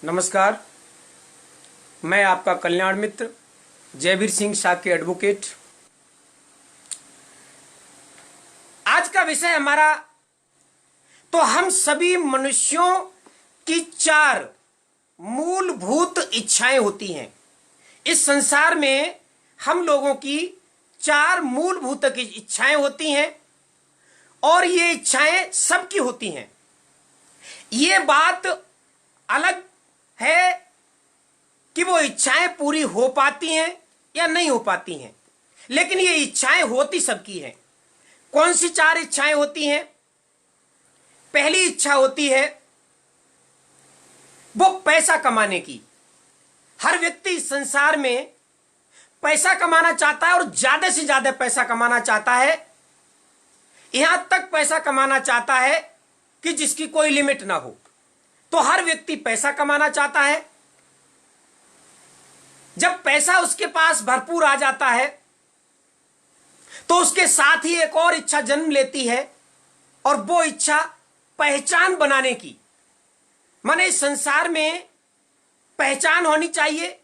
नमस्कार, मैं आपका कल्याण मित्र जयवीर सिंह साके एडवोकेट। आज का विषय हमारा, तो हम सभी मनुष्यों की 4 मूलभूत इच्छाएं होती हैं। इस संसार में हम लोगों की 4 मूलभूत इच्छाएं होती हैं और ये इच्छाएं सबकी होती हैं। ये बात अलग है कि वो इच्छाएं पूरी हो पाती हैं या नहीं हो पाती हैं, लेकिन ये इच्छाएं होती सबकी हैं। कौन सी 4 इच्छाएं होती हैं? पहली इच्छा होती है वो पैसा कमाने की। हर व्यक्ति इस संसार में पैसा कमाना चाहता है और ज्यादा से ज्यादा पैसा कमाना चाहता है। यहां तक पैसा कमाना चाहता है कि जिसकी कोई लिमिट ना हो। तो हर व्यक्ति पैसा कमाना चाहता है। जब पैसा उसके पास भरपूर आ जाता है तो उसके साथ ही एक और इच्छा जन्म लेती है, और वो इच्छा पहचान बनाने की। माने इस संसार में पहचान होनी चाहिए,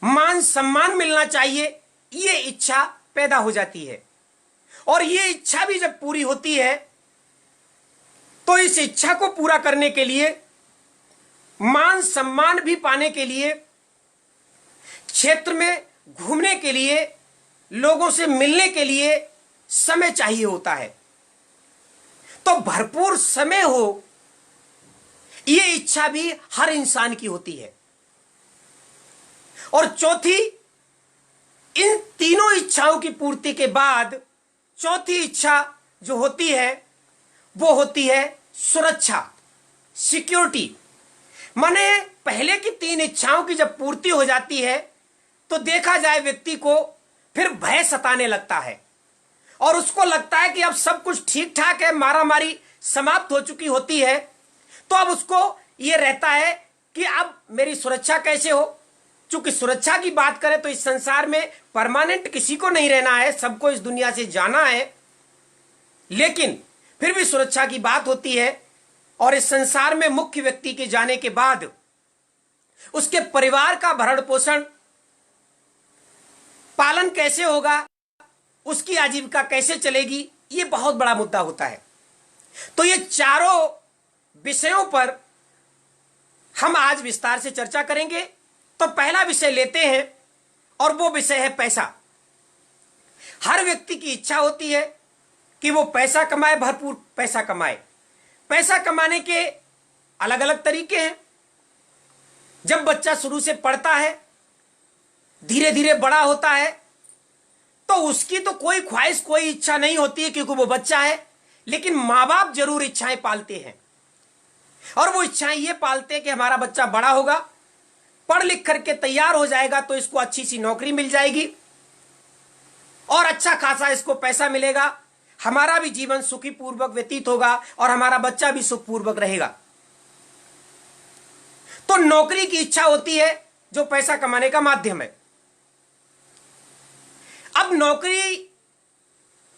मान सम्मान मिलना चाहिए, ये इच्छा पैदा हो जाती है। और ये इच्छा भी जब पूरी होती है तो इस इच्छा को पूरा करने के लिए, मान सम्मान भी पाने के लिए, क्षेत्र में घूमने के लिए, लोगों से मिलने के लिए समय चाहिए होता है। तो भरपूर समय हो, ये इच्छा भी हर इंसान की होती है। और चौथी, इन तीनों इच्छाओं की पूर्ति के बाद चौथी इच्छा जो होती है वो होती है सुरक्षा, सिक्योरिटी। माने पहले की 3 इच्छाओं की जब पूर्ति हो जाती है तो देखा जाए व्यक्ति को फिर भय सताने लगता है और उसको लगता है कि अब सब कुछ ठीक ठाक है, मारामारी समाप्त हो चुकी होती है। तो अब उसको यह रहता है कि अब मेरी सुरक्षा कैसे हो। चूंकि सुरक्षा की बात करें तो इस संसार में परमानेंट किसी को नहीं रहना है, सबको इस दुनिया से जाना है, लेकिन फिर भी सुरक्षा की बात होती है। और इस संसार में मुख्य व्यक्ति के जाने के बाद उसके परिवार का भरण पोषण, पालन कैसे होगा, उसकी आजीविका कैसे चलेगी, यह बहुत बड़ा मुद्दा होता है। तो ये चारों विषयों पर हम आज विस्तार से चर्चा करेंगे। तो पहला विषय लेते हैं और वो विषय है पैसा। हर व्यक्ति की इच्छा होती है कि वो पैसा कमाए, भरपूर पैसा कमाए। पैसा कमाने के अलग अलग तरीके हैं। जब बच्चा शुरू से पढ़ता है, धीरे धीरे बड़ा होता है, तो उसकी तो कोई ख्वाहिश, कोई इच्छा नहीं होती है क्योंकि वो बच्चा है, लेकिन माँ बाप जरूर इच्छाएं पालते हैं। और वो इच्छाएं ये पालते हैं कि हमारा बच्चा बड़ा होगा, पढ़ लिख करके तैयार हो जाएगा तो इसको अच्छी सी नौकरी मिल जाएगी और अच्छा खासा इसको पैसा मिलेगा, हमारा भी जीवन सुखी पूर्वक व्यतीत होगा और हमारा बच्चा भी सुखपूर्वक रहेगा। तो नौकरी की इच्छा होती है जो पैसा कमाने का माध्यम है। अब नौकरी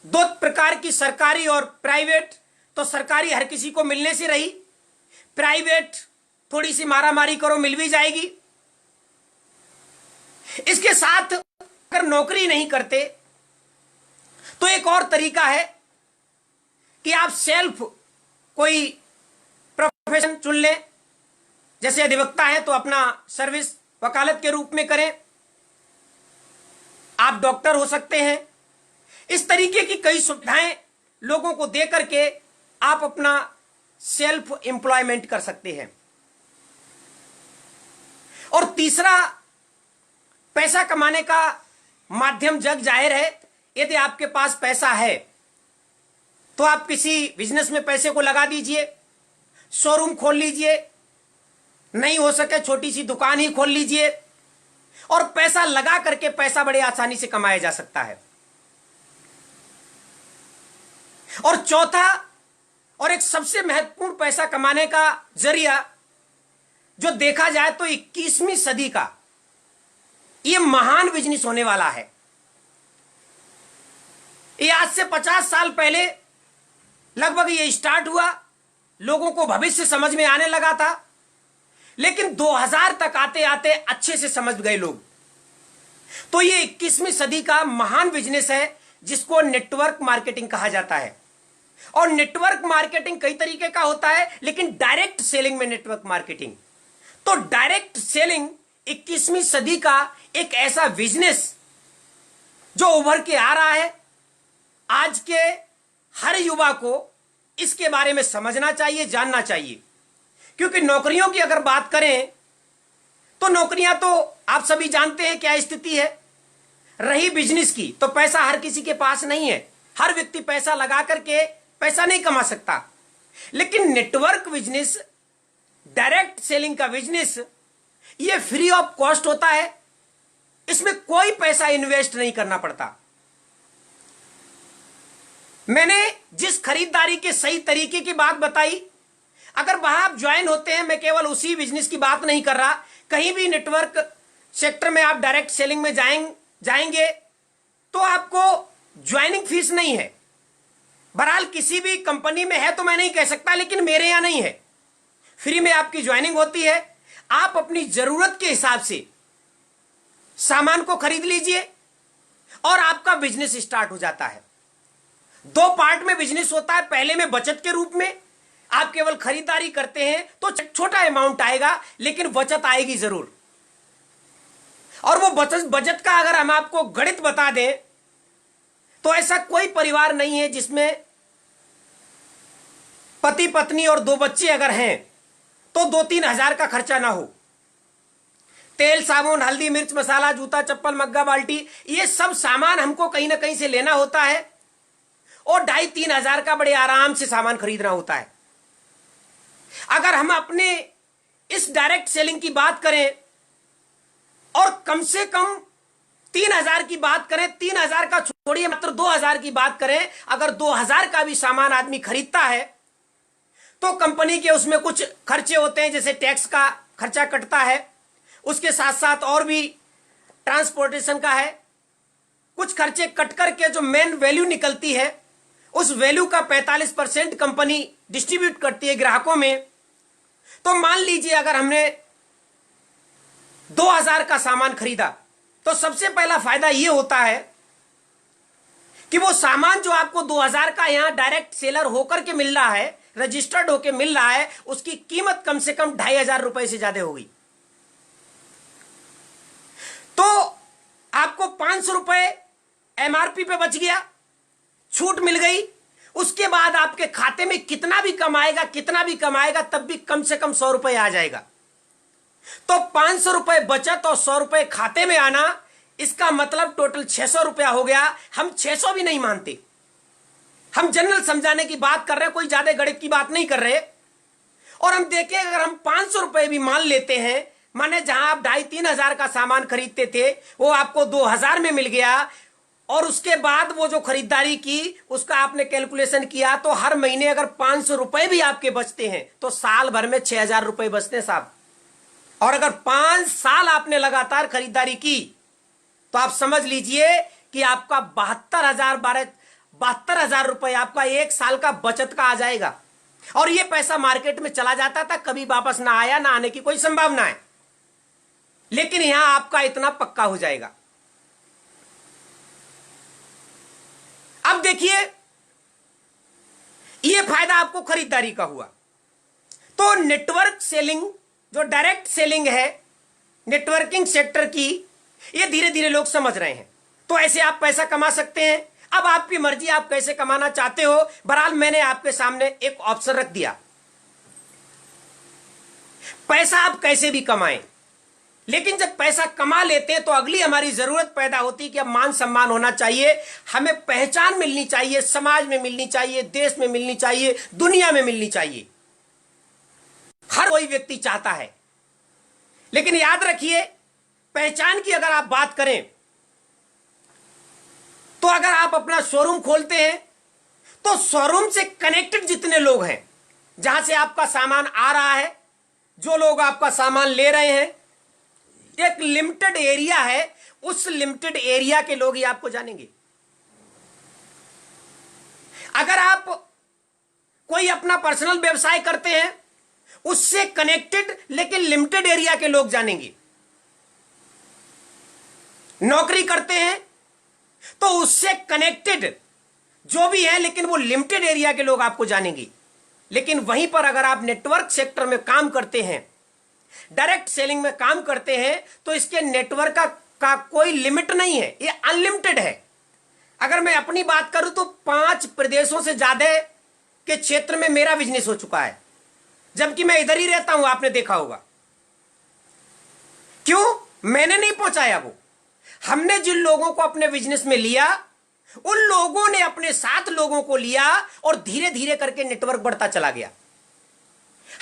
2 प्रकार की, सरकारी और प्राइवेट। तो सरकारी हर किसी को मिलने से रही, प्राइवेट थोड़ी सी मारामारी करो मिल भी जाएगी। इसके साथ अगर नौकरी नहीं करते तो एक और तरीका है कि आप सेल्फ कोई प्रोफेशन चुन लें। जैसे अधिवक्ता है तो अपना सर्विस वकालत के रूप में करें, आप डॉक्टर हो सकते हैं। इस तरीके की कई सुविधाएं लोगों को दे करके आप अपना सेल्फ एम्प्लॉयमेंट कर सकते हैं। और तीसरा पैसा कमाने का माध्यम जग जाहिर है। यदि आपके पास पैसा है तो आप किसी बिजनेस में पैसे को लगा दीजिए, शोरूम खोल लीजिए, नहीं हो सके छोटी सी दुकान ही खोल लीजिए, और पैसा लगा करके पैसा बड़े आसानी से कमाया जा सकता है। और चौथा और एक सबसे महत्वपूर्ण पैसा कमाने का जरिया जो देखा जाए तो 21वीं सदी का ये महान बिजनेस होने वाला है। ये आज से 50 साल पहले लगभग ये स्टार्ट हुआ, लोगों को भविष्य समझ में आने लगा था, लेकिन 2000 तक आते आते अच्छे से समझ गए लोग। तो ये 21वीं सदी का महान बिजनेस है जिसको नेटवर्क मार्केटिंग कहा जाता है। और नेटवर्क मार्केटिंग कई तरीके का होता है, लेकिन डायरेक्ट सेलिंग में नेटवर्क मार्केटिंग। तो डायरेक्ट सेलिंग 21वीं सदी का एक ऐसा बिजनेस जो उभर के आ रहा है। आज के हर युवा को इसके बारे में समझना चाहिए, जानना चाहिए। क्योंकि नौकरियों की अगर बात करें तो नौकरियां तो आप सभी जानते हैं क्या स्थिति है। रही बिजनेस की तो पैसा हर किसी के पास नहीं है, हर व्यक्ति पैसा लगा करके पैसा नहीं कमा सकता। लेकिन नेटवर्क बिजनेस, डायरेक्ट सेलिंग का बिजनेस, ये फ्री ऑफ कॉस्ट होता है। इसमें कोई पैसा इन्वेस्ट नहीं करना पड़ता। मैंने जिस खरीदारी के सही तरीके की बात बताई, अगर वहां आप ज्वाइन होते हैं, मैं केवल उसी बिजनेस की बात नहीं कर रहा, कहीं भी नेटवर्क सेक्टर में आप डायरेक्ट सेलिंग में जाएंगे तो आपको ज्वाइनिंग फीस नहीं है। बहरहाल किसी भी कंपनी में है तो मैं नहीं कह सकता, लेकिन मेरे यहां नहीं है। फ्री में आपकी ज्वाइनिंग होती है। आप अपनी जरूरत के हिसाब से सामान को खरीद लीजिए और आपका बिजनेस स्टार्ट हो जाता है। 2 पार्ट में बिजनेस होता है। पहले में बचत के रूप में आप केवल खरीदारी करते हैं तो छोटा अमाउंट आएगा, लेकिन बचत आएगी जरूर। और वो बचत का अगर हम आपको गणित बता दें तो ऐसा कोई परिवार नहीं है जिसमें पति पत्नी और 2 बच्चे अगर हैं तो 2-3 हजार का खर्चा ना हो। तेल, साबुन, हल्दी, मिर्च, मसाला, जूता, चप्पल, मग्गा, बाल्टी, ये सब सामान हमको कहीं ना कहीं से लेना होता है और 2,5-3 हजार का बड़े आराम से सामान खरीदना होता है। अगर हम अपने इस डायरेक्ट सेलिंग की बात करें और कम से कम 3,000 की बात करें, 3,000 का छोड़िए, मात्र 2,000 की बात करें, अगर 2,000 का भी सामान आदमी खरीदता है तो कंपनी के उसमें कुछ खर्चे होते हैं, जैसे टैक्स का खर्चा कटता है, उसके साथ साथ और भी ट्रांसपोर्टेशन का है, कुछ खर्चे कट करके जो मेन वैल्यू निकलती है उस वैल्यू का 45% कंपनी डिस्ट्रीब्यूट करती है ग्राहकों में। तो मान लीजिए अगर हमने 2,000 का सामान खरीदा तो सबसे पहला फायदा यह होता है कि वो सामान जो आपको 2,000 का यहां डायरेक्ट सेलर होकर के मिल रहा है, रजिस्टर्ड होकर मिल रहा है, उसकी कीमत कम से कम 2,500 रुपए से ज्यादा होगी। तो आपको 500 रुपए एमआरपी पे बच गया, छूट मिल गई। उसके बाद आपके खाते में कितना भी कमाएगा तब भी कम से कम 100 रुपए आ जाएगा। तो 500 रुपए बचत और 100 रुपए खाते में आना, इसका मतलब टोटल 600 रुपया हो गया। हम 600 भी नहीं मानते, हम जनरल समझाने की बात कर रहे हैं, कोई ज्यादा गणित की बात नहीं कर रहे। और हम देखें अगर हम 500 रुपए भी मान लेते हैं, माने जहां आप 2,500-3 हजार का सामान खरीदते थे वो आपको 2,000 में मिल गया, और उसके बाद वो जो खरीदारी की उसका आपने कैलकुलेशन किया तो हर महीने अगर 500 रुपए भी आपके बचते हैं तो साल भर में 6,000 रुपए बचते हैं साहब। और अगर 5 साल आपने लगातार खरीदारी की तो आप समझ लीजिए कि आपका 72,000 रुपए आपका 1 साल का बचत का आ जाएगा। और ये पैसा मार्केट में चला जाता था, कभी वापस ना आया, ना आने की कोई संभावना है। लेकिन यहां आपका इतना पक्का हो जाएगा। अब देखिए, यह फायदा आपको खरीदारी का हुआ। तो नेटवर्क सेलिंग जो डायरेक्ट सेलिंग है नेटवर्किंग सेक्टर की, ये धीरे धीरे लोग समझ रहे हैं। तो ऐसे आप पैसा कमा सकते हैं। अब आपकी मर्जी, आप कैसे कमाना चाहते हो। बहरहाल मैंने आपके सामने एक ऑप्शन रख दिया, पैसा आप कैसे भी कमाएं। लेकिन जब पैसा कमा लेते हैं तो अगली हमारी जरूरत पैदा होती है कि अब मान सम्मान होना चाहिए, हमें पहचान मिलनी चाहिए, समाज में मिलनी चाहिए, देश में मिलनी चाहिए, दुनिया में मिलनी चाहिए। हर कोई व्यक्ति चाहता है। लेकिन याद रखिए, पहचान की अगर आप बात करें तो अगर आप अपना शोरूम खोलते हैं तो शोरूम से कनेक्टेड जितने लोग हैं, जहां से आपका सामान आ रहा है, जो लोग आपका सामान ले रहे हैं, एक लिमिटेड एरिया है, उस लिमिटेड एरिया के लोग ही आपको जानेंगे। अगर आप कोई अपना पर्सनल व्यवसाय करते हैं, उससे कनेक्टेड लेकिन लिमिटेड एरिया के लोग जानेंगे। नौकरी करते हैं तो उससे कनेक्टेड जो भी है लेकिन वो लिमिटेड एरिया के लोग आपको जानेंगे। लेकिन वहीं पर अगर आप नेटवर्क सेक्टर में काम करते हैं, डायरेक्ट सेलिंग में काम करते हैं, तो इसके नेटवर्क का कोई लिमिट नहीं है, ये अनलिमिटेड है। अगर मैं अपनी बात करूं तो 5 प्रदेशों से ज्यादा के क्षेत्र में मेरा बिजनेस हो चुका है, जबकि मैं इधर ही रहता हूं। आपने देखा होगा। क्यों? मैंने नहीं पहुंचाया, वो हमने जिन लोगों को अपने बिजनेस में लिया उन लोगों ने अपने साथ लोगों को लिया और धीरे धीरे करके नेटवर्क बढ़ता चला गया।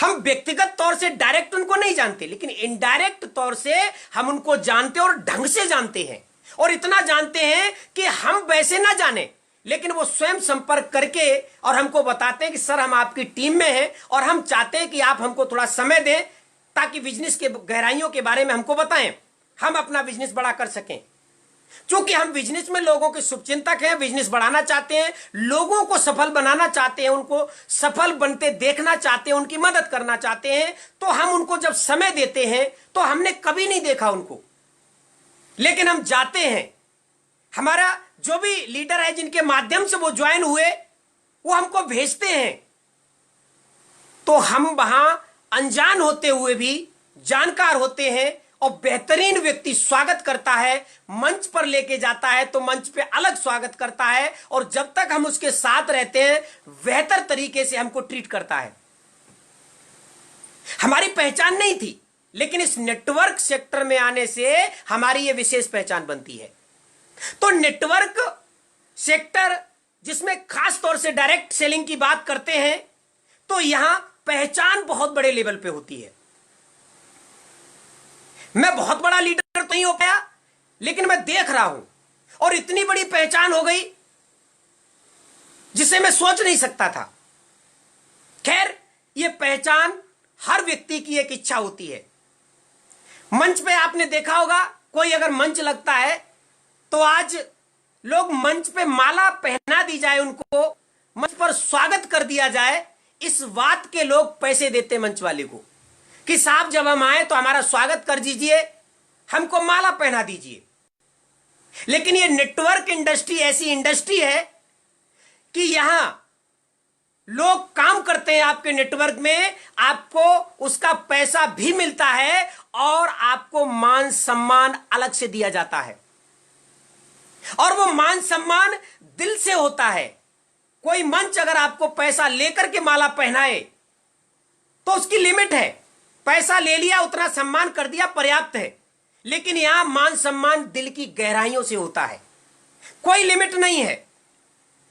हम व्यक्तिगत तौर से डायरेक्ट उनको नहीं जानते, लेकिन इनडायरेक्ट तौर से हम उनको जानते और ढंग से जानते हैं। और इतना जानते हैं कि हम वैसे ना जाने, लेकिन वो स्वयं संपर्क करके और हमको बताते हैं कि सर हम आपकी टीम में हैं और हम चाहते हैं कि आप हमको थोड़ा समय दें ताकि बिजनेस के गहराइयों के बारे में हमको बताएं, हम अपना बिजनेस बड़ा कर सकें। क्योंकि हम बिजनेस में लोगों के शुभचिंतक हैं, बिजनेस बढ़ाना चाहते हैं, लोगों को सफल बनाना चाहते हैं, उनको सफल बनते देखना चाहते हैं, उनकी मदद करना चाहते हैं। तो हम उनको जब समय देते हैं तो हमने कभी नहीं देखा उनको, लेकिन हम जाते हैं। हमारा जो भी लीडर है जिनके माध्यम से वो ज्वाइन हुए वो हमको भेजते हैं, तो हम वहां अनजान होते हुए भी जानकार होते हैं और बेहतरीन व्यक्ति स्वागत करता है, मंच पर लेके जाता है तो मंच पे अलग स्वागत करता है और जब तक हम उसके साथ रहते हैं बेहतर तरीके से हमको ट्रीट करता है। हमारी पहचान नहीं थी, लेकिन इस नेटवर्क सेक्टर में आने से हमारी ये विशेष पहचान बनती है। तो नेटवर्क सेक्टर जिसमें खास तौर से डायरेक्ट सेलिंग की बात करते हैं, तो यहां पहचान बहुत बड़े लेवल पे होती है। मैं बहुत बड़ा लीडर तो नहीं हो पाया, लेकिन मैं देख रहा हूं और इतनी बड़ी पहचान हो गई जिसे मैं सोच नहीं सकता था। खैर, यह पहचान हर व्यक्ति की एक इच्छा होती है। मंच पे आपने देखा होगा, कोई अगर मंच लगता है तो आज लोग मंच पे माला पहना दी जाए, उनको मंच पर स्वागत कर दिया जाए, इस बात के लोग पैसे देते मंच वाले को कि साहब जब हम आए तो हमारा स्वागत कर दीजिए, हमको माला पहना दीजिए। लेकिन ये नेटवर्क इंडस्ट्री ऐसी इंडस्ट्री है कि यहां लोग काम करते हैं आपके नेटवर्क में, आपको उसका पैसा भी मिलता है और आपको मान सम्मान अलग से दिया जाता है और वो मान सम्मान दिल से होता है। कोई मंच अगर आपको पैसा लेकर के माला पहनाए तो उसकी लिमिट है, पैसा ले लिया, उतना सम्मान कर दिया, पर्याप्त है। लेकिन यहां मान सम्मान दिल की गहराइयों से होता है, कोई लिमिट नहीं है।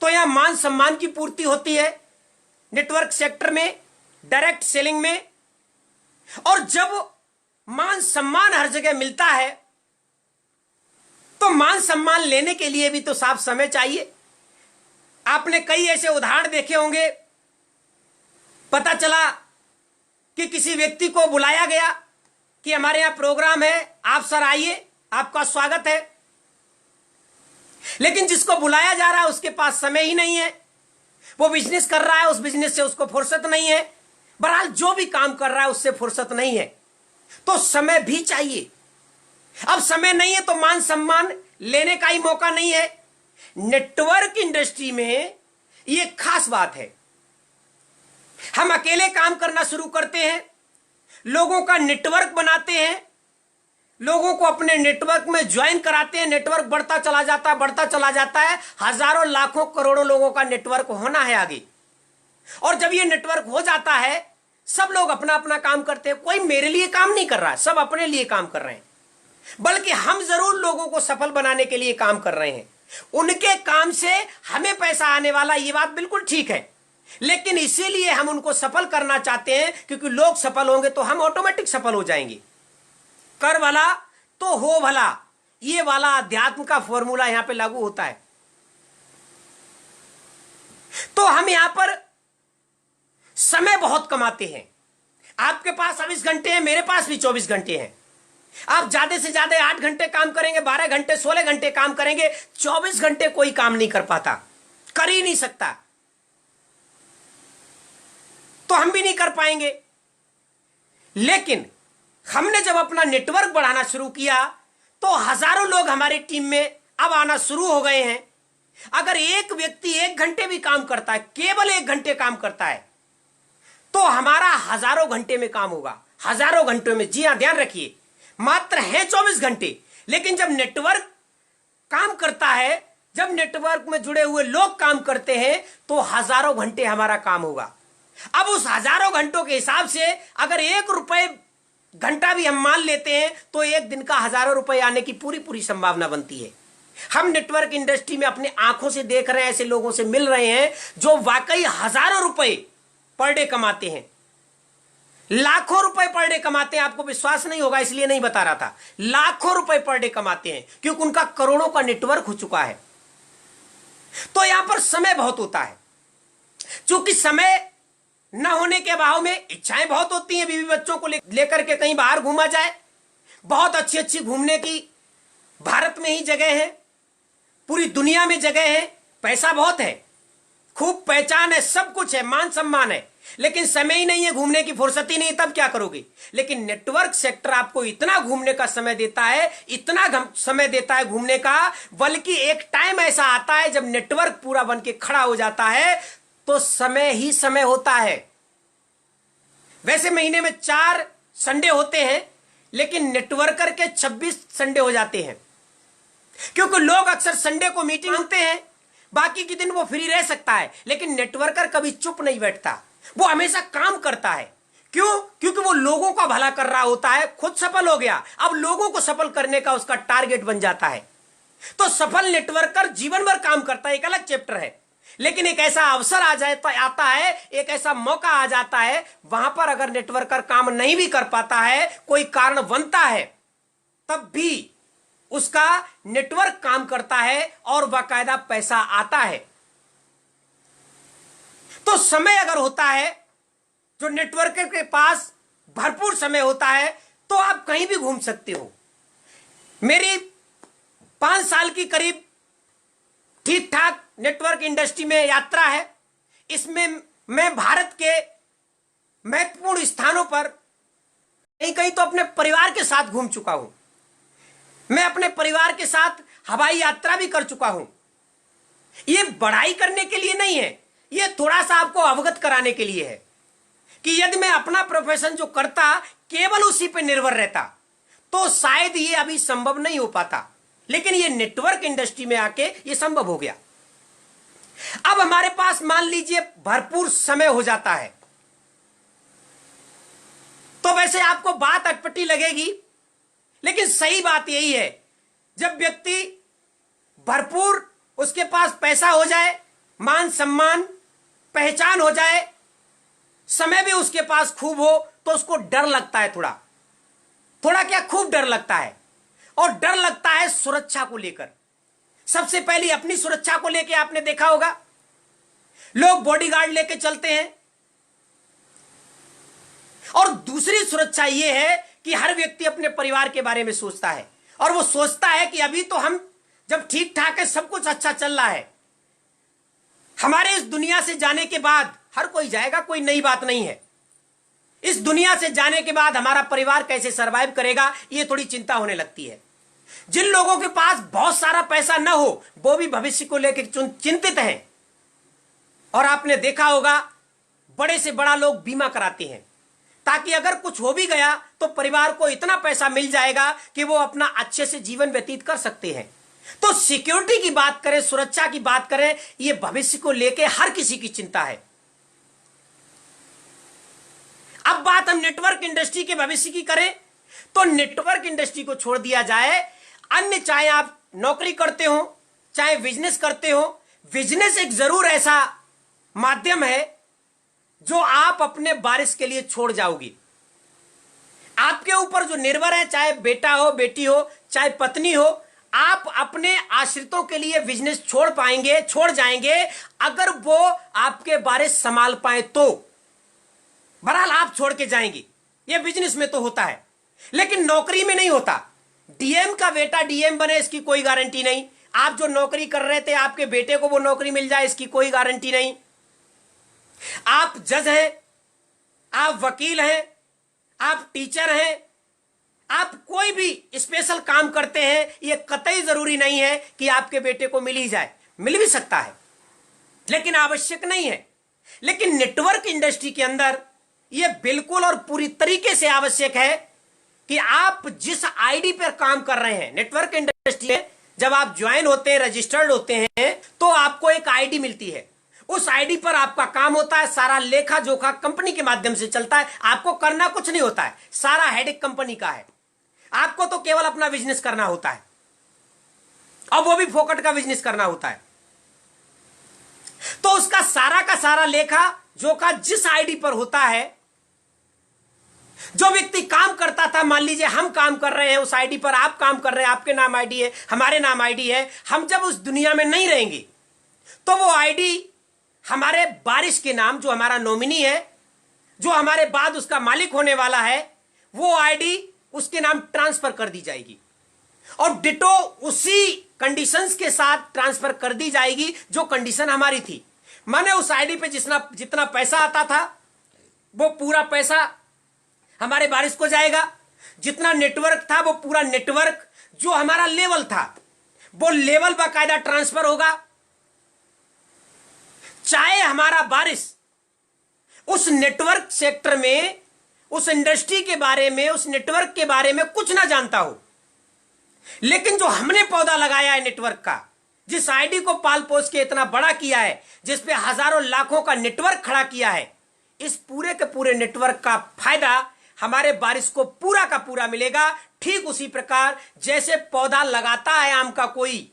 तो यहां मान सम्मान की पूर्ति होती है नेटवर्क सेक्टर में, डायरेक्ट सेलिंग में। और जब मान सम्मान हर जगह मिलता है तो मान सम्मान लेने के लिए भी तो साफ समय चाहिए। आपने कई ऐसे उदाहरण देखे होंगे, पता चला कि किसी व्यक्ति को बुलाया गया कि हमारे यहां प्रोग्राम है, आप सर आइए, आपका स्वागत है। लेकिन जिसको बुलाया जा रहा है उसके पास समय ही नहीं है, वो बिजनेस कर रहा है, उस बिजनेस से उसको फुर्सत नहीं है, बहरहाल जो भी काम कर रहा है उससे फुर्सत नहीं है, तो समय भी चाहिए। अब समय नहीं है तो मान सम्मान लेने का ही मौका नहीं है। नेटवर्क इंडस्ट्री में यह खास बात है। हम अकेले काम करना शुरू करते हैं, लोगों का नेटवर्क बनाते हैं, लोगों को अपने नेटवर्क में ज्वाइन कराते हैं, नेटवर्क बढ़ता चला जाता है, बढ़ता चला जाता है। हजारों लाखों करोड़ों लोगों का नेटवर्क होना है आगे। और जब ये नेटवर्क हो जाता है, सब लोग अपना अपना काम करते हैं, कोई मेरे लिए काम नहीं कर रहा है, सब अपने लिए काम कर रहे हैं। बल्कि हम जरूर लोगों को सफल बनाने के लिए काम कर रहे हैं, उनके काम से हमें पैसा आने वाला, ये बात बिल्कुल ठीक है। लेकिन इसीलिए हम उनको सफल करना चाहते हैं, क्योंकि लोग सफल होंगे तो हम ऑटोमेटिक सफल हो जाएंगे। कर भला तो हो भला, ये वाला अध्यात्म का फॉर्मूला यहां पे लागू होता है। तो हम यहां पर समय बहुत कमाते हैं। आपके पास 24 घंटे हैं, मेरे पास भी 24 घंटे हैं। आप ज्यादा से ज्यादा 8 घंटे काम करेंगे, 12 घंटे, 16 घंटे काम करेंगे, 24 घंटे कोई काम नहीं कर पाता, कर ही नहीं सकता। तो हम भी नहीं कर पाएंगे। लेकिन हमने जब अपना नेटवर्क बढ़ाना शुरू किया तो हजारों लोग हमारी टीम में अब आना शुरू हो गए हैं। अगर एक व्यक्ति 1 घंटे भी काम करता है, केवल 1 घंटे काम करता है, तो हमारा हजारों घंटे में काम होगा, हजारों घंटों में। जी हां, ध्यान रखिए, मात्र है 24 घंटे, लेकिन जब नेटवर्क काम करता है, जब नेटवर्क में जुड़े हुए लोग काम करते हैं, तो हजारों घंटे हमारा काम होगा। अब उस हजारों घंटों के हिसाब से अगर 1 रुपए घंटा भी हम मान लेते हैं तो एक दिन का हजारों रुपए आने की पूरी पूरी संभावना बनती है। हम नेटवर्क इंडस्ट्री में अपने आंखों से देख रहे हैं, ऐसे लोगों से मिल रहे हैं जो वाकई हजारों रुपए पर डे कमाते हैं, लाखों रुपए पर डे कमाते हैं। आपको विश्वास नहीं होगा इसलिए नहीं बता रहा था, लाखों रुपए पर डे कमाते हैं, क्योंकि उनका करोड़ों का नेटवर्क हो चुका है। तो यहां पर समय बहुत होता है। चूंकि समय न होने के अभाव में इच्छाएं बहुत होती हैं, बीवी बच्चों को लेकर के कहीं बाहर घूमा जाए। बहुत अच्छी अच्छी घूमने की भारत में ही जगह है, पूरी दुनिया में जगह है, पैसा बहुत है, खूब पहचान है, सब कुछ है, मान सम्मान है, लेकिन समय ही नहीं है, घूमने की फुर्सत ही नहीं, तब क्या करोगे। लेकिन नेटवर्क सेक्टर आपको इतना घूमने का समय देता है, इतना समय देता है घूमने का, बल्कि एक टाइम ऐसा आता है जब नेटवर्क पूरा बन के खड़ा हो जाता है तो समय ही समय होता है। वैसे महीने में 4 संडे होते हैं, लेकिन नेटवर्कर के 26 संडे हो जाते हैं, क्योंकि लोग अक्सर संडे को मीटिंग मानते हैं, बाकी के दिन वो फ्री रह सकता है, लेकिन नेटवर्कर कभी चुप नहीं बैठता, वो हमेशा काम करता है। क्यों? क्योंकि वो लोगों का भला कर रहा होता है, खुद सफल हो गया, अब लोगों को सफल करने का उसका टारगेट बन जाता है। तो सफल नेटवर्कर जीवन भर काम करता है, एक अलग चैप्टर है, लेकिन एक ऐसा अवसर आता है, एक ऐसा मौका आ जाता है, वहां पर अगर नेटवर्कर काम नहीं भी कर पाता है, कोई कारण बनता है, तब भी उसका नेटवर्क काम करता है और बाकायदा पैसा आता है। तो समय अगर होता है, जो नेटवर्कर के पास भरपूर समय होता है, तो आप कहीं भी घूम सकते हो। मेरी 5 साल की करीब ठीक ठाक नेटवर्क इंडस्ट्री में यात्रा है। इसमें मैं भारत के महत्वपूर्ण स्थानों पर कहीं कहीं तो अपने परिवार के साथ घूम चुका हूं। मैं अपने परिवार के साथ हवाई यात्रा भी कर चुका हूं। यह बढ़ाई करने के लिए नहीं है, यह थोड़ा सा आपको अवगत कराने के लिए है कि यदि मैं अपना प्रोफेशन जो करता केवल उसी पर निर्भर रहता तो शायद यह अभी संभव नहीं हो पाता, लेकिन यह नेटवर्क इंडस्ट्री में आके यह संभव हो गया। अब हमारे पास मान लीजिए भरपूर समय हो जाता है, तो वैसे आपको बात अटपटी लगेगी, लेकिन सही बात यही है, जब व्यक्ति भरपूर उसके पास पैसा हो जाए, मान सम्मान पहचान हो जाए, समय भी उसके पास खूब हो, तो उसको डर लगता है, थोड़ा क्या खूब डर लगता है। और डर लगता है सुरक्षा को लेकर। सबसे पहले अपनी सुरक्षा को लेकर आपने देखा होगा, लोग बॉडीगार्ड लेके चलते हैं। और दूसरी सुरक्षा यह है कि हर व्यक्ति अपने परिवार के बारे में सोचता है, और वो सोचता है कि अभी तो हम जब ठीक ठाक है, सब कुछ अच्छा चल रहा है, हमारे इस दुनिया से जाने के बाद हर कोई जाएगा, कोई नई बात नहीं है। इस दुनिया से जाने के बाद हमारा परिवार कैसे सरवाइव करेगा, ये थोड़ी चिंता होने लगती है। जिन लोगों के पास बहुत सारा पैसा न हो, वो भी भविष्य को लेकर चिंतित हैं। और आपने देखा होगा, बड़े से बड़ा लोग बीमा कराते हैं, ताकि अगर कुछ हो भी गया तो परिवार को इतना पैसा मिल जाएगा कि वो अपना अच्छे से जीवन व्यतीत कर सकते हैं। तो सिक्योरिटी की बात करें, सुरक्षा की बात करें, ये भविष्य को लेकर हर किसी की चिंता है। अब बात हम नेटवर्क इंडस्ट्री के भविष्य की करें, तो नेटवर्क इंडस्ट्री को छोड़ दिया जाए, अन्य चाहे आप नौकरी करते हो, चाहे बिजनेस करते हो, बिजनेस एक जरूर ऐसा माध्यम है जो आप अपने वारिस के लिए छोड़ जाओगी। आपके ऊपर जो निर्भर है, चाहे बेटा हो, बेटी हो, चाहे पत्नी हो, आप अपने आश्रितों के लिए बिजनेस छोड़ जाएंगे, अगर वो आपके वारिस संभाल पाए तो। बहरहाल आप छोड़ के जाएंगे, यह बिजनेस में तो होता है, लेकिन नौकरी में नहीं होता। डीएम का बेटा डीएम बने, इसकी कोई गारंटी नहीं। आप जो नौकरी कर रहे थे, आपके बेटे को वो नौकरी मिल जाए, इसकी कोई गारंटी नहीं। आप जज हैं, आप वकील हैं, आप टीचर हैं, आप कोई भी स्पेशल काम करते हैं, यह कतई जरूरी नहीं है कि आपके बेटे को मिल ही जाए, मिल भी सकता है लेकिन आवश्यक नहीं है। लेकिन नेटवर्क इंडस्ट्री के अंदर यह बिल्कुल और पूरी तरीके से आवश्यक है कि आप जिस आईडी पर काम कर रहे हैं, नेटवर्क इंडस्ट्री में जब आप ज्वाइन होते हैं, रजिस्टर्ड होते हैं, तो आपको एक आईडी मिलती है। उस आईडी पर आपका काम होता है, सारा लेखा जोखा कंपनी के माध्यम से चलता है, आपको करना कुछ नहीं होता है, सारा हेडेक कंपनी का है। आपको तो केवल अपना बिजनेस करना होता है, और वो भी फोकट का बिजनेस करना होता है। तो उसका सारा का सारा लेखा जोखा जिस आईडी पर होता है, जो व्यक्ति काम करता था, मान लीजिए हम काम कर रहे हैं उस आईडी पर, आप काम कर रहे हैं, आपके नाम आईडी है, हमारे नाम आईडी है, हम जब उस दुनिया में नहीं रहेंगे तो वो आईडी हमारे वारिस के नाम, जो हमारा नॉमिनी है, जो हमारे बाद उसका मालिक होने वाला है, वो आईडी उसके नाम ट्रांसफर कर दी जाएगी और डिटो उसी कंडीशंस के साथ ट्रांसफर कर दी जाएगी जो कंडीशन हमारी थी। माने उस आईडी पे जितना पैसा आता था वो पूरा पैसा हमारे वारिस को जाएगा, जितना नेटवर्क था वो पूरा नेटवर्क, जो हमारा लेवल था वो लेवल बाकायदा ट्रांसफर होगा। चाहे हमारा वारिस उस नेटवर्क सेक्टर में, उस इंडस्ट्री के बारे में, उस नेटवर्क के बारे में कुछ ना जानता हो, लेकिन जो हमने पौधा लगाया है नेटवर्क का, जिस आईडी को पाल पोस के इतना बड़ा किया है, जिस पे हजारों लाखों का नेटवर्क खड़ा किया है, इस पूरे के पूरे नेटवर्क का फायदा हमारे वारिस को पूरा का पूरा मिलेगा। ठीक उसी प्रकार जैसे पौधा लगाता है आम का कोई,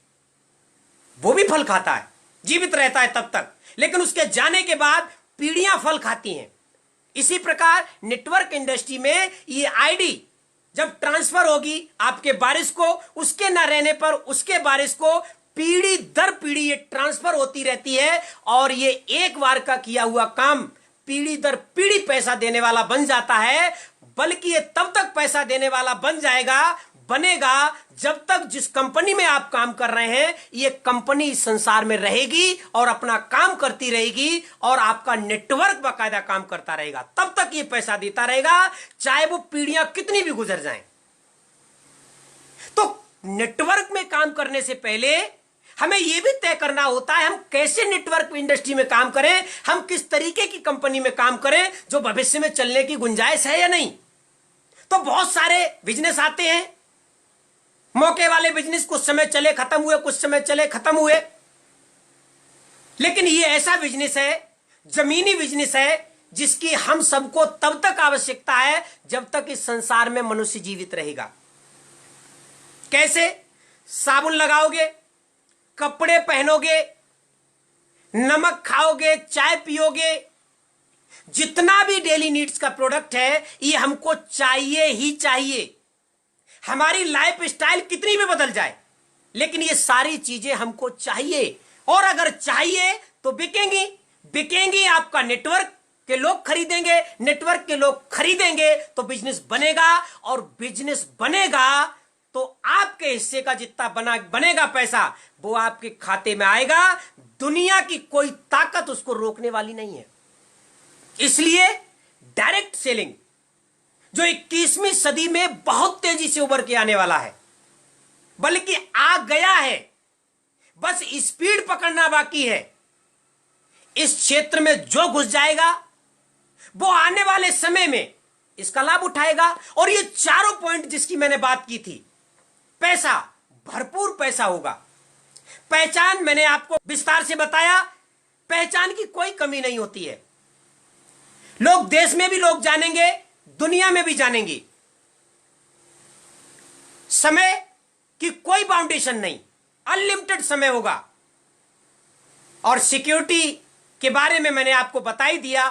वो भी फल खाता है, जीवित रहता है तब तक, लेकिन उसके जाने के बाद पीढ़ियां फल खाती हैं। इसी प्रकार नेटवर्क इंडस्ट्री में ये आईडी जब ट्रांसफर होगी आपके वारिस को, उसके न रहने पर उसके वारिस को पीढ़ी दर पीढ़ी ये ट्रांसफर होती रहती है और ये एक बार का किया हुआ काम पीढ़ी दर पीढ़ी पैसा देने वाला बन जाता है। बल्कि ये तब तक पैसा देने वाला बनेगा जब तक जिस कंपनी में आप काम कर रहे हैं ये कंपनी इस संसार में रहेगी और अपना काम करती रहेगी और आपका नेटवर्क बाकायदा काम करता रहेगा, तब तक ये पैसा देता रहेगा, चाहे वो पीढ़ियां कितनी भी गुजर जाएं। तो नेटवर्क में काम करने से पहले हमें यह भी तय करना होता है हम कैसे नेटवर्क इंडस्ट्री में काम करें, हम किस तरीके की कंपनी में काम करें जो भविष्य में चलने की गुंजाइश है या नहीं। तो बहुत सारे बिजनेस आते हैं, मौके वाले बिजनेस कुछ समय चले खत्म हुए, कुछ समय चले खत्म हुए, लेकिन ये ऐसा बिजनेस है, जमीनी बिजनेस है, जिसकी हम सबको तब तक आवश्यकता है जब तक इस संसार में मनुष्य जीवित रहेगा। कैसे? साबुन लगाओगे, कपड़े पहनोगे, नमक खाओगे, चाय पियोगे, जितना भी डेली नीड्स का प्रोडक्ट है ये हमको चाहिए ही चाहिए। हमारी लाइफ स्टाइल कितनी भी बदल जाए लेकिन ये सारी चीजें हमको चाहिए, और अगर चाहिए तो बिकेंगी आपका नेटवर्क के लोग खरीदेंगे, नेटवर्क के लोग खरीदेंगे तो बिजनेस बनेगा, और बिजनेस बनेगा तो आपके हिस्से का जितना बनेगा पैसा वो आपके खाते में आएगा। दुनिया की कोई ताकत उसको रोकने वाली नहीं है। इसलिए डायरेक्ट सेलिंग जो 21वीं सदी में बहुत तेजी से उभर के आने वाला है, बल्कि आ गया है, बस स्पीड पकड़ना बाकी है। इस क्षेत्र में जो घुस जाएगा वो आने वाले समय में इसका लाभ उठाएगा। और ये चारों पॉइंट जिसकी मैंने बात की थी, पैसा, भरपूर पैसा होगा, पहचान मैंने आपको विस्तार से बताया, पहचान की कोई कमी नहीं होती है। लोग देश में भी लोग जानेंगे, दुनिया में भी जानेंगे। समय की कोई बाउंडेशन नहीं, अनलिमिटेड समय होगा। और सिक्योरिटी के बारे में मैंने आपको बता ही दिया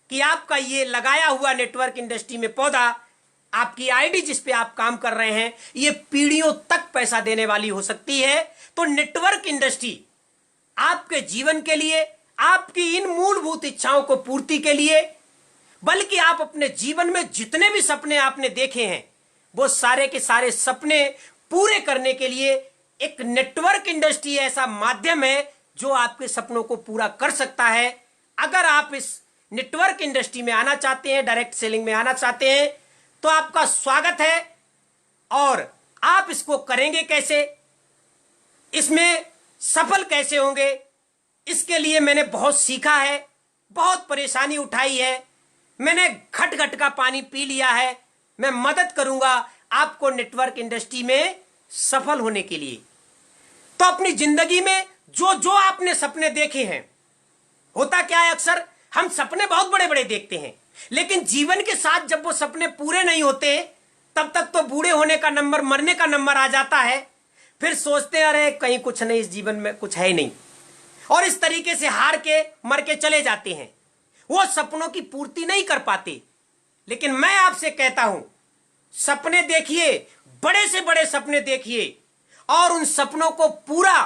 कि आपका ये लगाया हुआ नेटवर्क इंडस्ट्री में पौधा, आपकी आईडी जिस पे आप काम कर रहे हैं, ये पीढ़ियों तक पैसा देने वाली हो सकती है। तो नेटवर्क इंडस्ट्री आपके जीवन के लिए, आपकी इन मूलभूत इच्छाओं को पूर्ति के लिए, बल्कि आप अपने जीवन में जितने भी सपने आपने देखे हैं वो सारे के सारे सपने पूरे करने के लिए एक नेटवर्क इंडस्ट्री ऐसा माध्यम है जो आपके सपनों को पूरा कर सकता है। अगर आप इस नेटवर्क इंडस्ट्री में आना चाहते हैं, डायरेक्ट सेलिंग में आना चाहते हैं, तो आपका स्वागत है। और आप इसको करेंगे कैसे, इसमें सफल कैसे होंगे, इसके लिए मैंने बहुत सीखा है, बहुत परेशानी उठाई है, मैंने घट घट का पानी पी लिया है। मैं मदद करूंगा आपको नेटवर्क इंडस्ट्री में सफल होने के लिए। तो अपनी जिंदगी में जो जो आपने सपने देखे हैं, होता क्या है, अक्सर हम सपने बहुत बड़े बड़े देखते हैं, लेकिन जीवन के साथ जब वो सपने पूरे नहीं होते, तब तक तो बूढ़े होने का नंबर, मरने का नंबर आ जाता है। फिर सोचते हैं अरे कहीं कुछ नहीं, इस जीवन में कुछ है नहीं, और इस तरीके से हार के मर के चले जाते हैं, वो सपनों की पूर्ति नहीं कर पाते। लेकिन मैं आपसे कहता हूं, सपने देखिए, बड़े से बड़े सपने देखिए, और उन सपनों को पूरा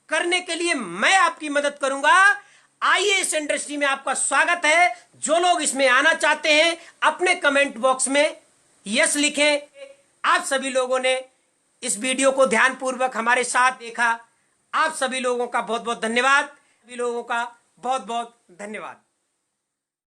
करने के लिए मैं आपकी मदद करूंगा। आइए, इस इंडस्ट्री में आपका स्वागत है। जो लोग इसमें आना चाहते हैं अपने कमेंट बॉक्स में यस लिखें। आप सभी लोगों ने इस वीडियो को ध्यानपूर्वक हमारे साथ देखा, आप सभी लोगों का बहुत बहुत धन्यवाद। सभी लोगों का बहुत बहुत धन्यवाद।